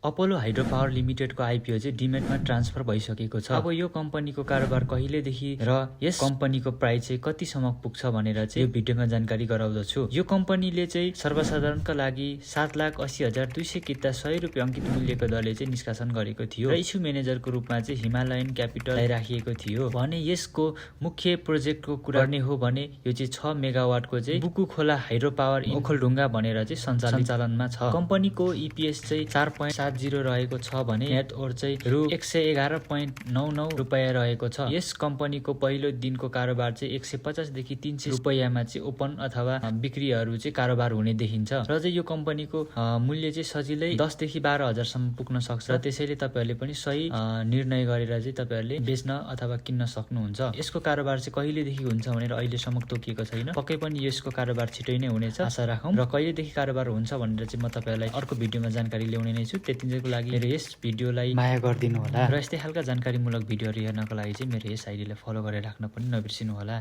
Apollo hydro power लिमिटेडको IPO चाहिँ डिमेटमा transfer भइसकेको छ। अब यो कम्पनीको कारोबार कहिलेदेखि र यस कम्पनीको प्राइस चाहिँ कतिसम्म पुग्छ भनेर चाहिँ यो भिडियोमा जानकारी गराउँदछु। यो कम्पनीले चाहिँ सर्वसाधारणका लागि 7,80,200 किता 100 रुपियाँ अंकित मूल्यको दरले चाहिँ निष्कासन गरेको थियो र इस्यु म्यानेजरको रूपमा चाहिँ हिमालयन क्यापिटललाई राखिएको थियो भने यसको मुख्य प्रोजेक्टको कुरा गर्ने हो भने यो चाहिँ 6 मेगावाटको चाहिँ बुकु खोला हाइड्रो पावर ओखलढुङ्गा भनेर चाहिँ सञ्चालनमा छ। कम्पनीको इपीएस चाहिँ 4.70 रहेको छ भने नेट ओर चाहिँ रु 111.99 रुपैयाँ रहेको छ। यस कम्पनीको पहिलो दिनको कारोबार चाहिँ 150 देखि 300 रुपैयाँमा चाहिँ ओपन अथवा बिक्रीहरू चाहिँ कारोबार हुने देखिन्छ र चाहिँ यो कम्पनीको मूल्य चाहिँ सजिलै 10 देखि 12 हजारसम्म पुग्न सक्छ र त्यसैले तपाईहरुले पनि सही निर्णय गरेर चाहिँ तपाईहरुले बेच्न अथवा किन्न सक्नुहुन्छ। यसको कारोबार चाहिँ कहिलेदेखि हुन्छ भनेर अहिलेसम्म तोकिएको छैन। पक्कै पनि यसको कारोबार छिटै नै हुनेछ आशा राखौं र कहिलेदेखि कारोबार हुन्छ भनेर चाहिँ म तपाईहरुलाई अर्को भिडियोमा जानकारी ल्याउने नै छु। त्यतिन्जेलको लागि मेरो यस भिडियोलाई माया गरिदिनु होला र यस्तै खालका जानकारीमूलक भिडियोहरू हेर्नको लागि चाहिँ मेरो यस आइडीलाई फलो गरेर राख्न पनि नबिर्सिनु होला।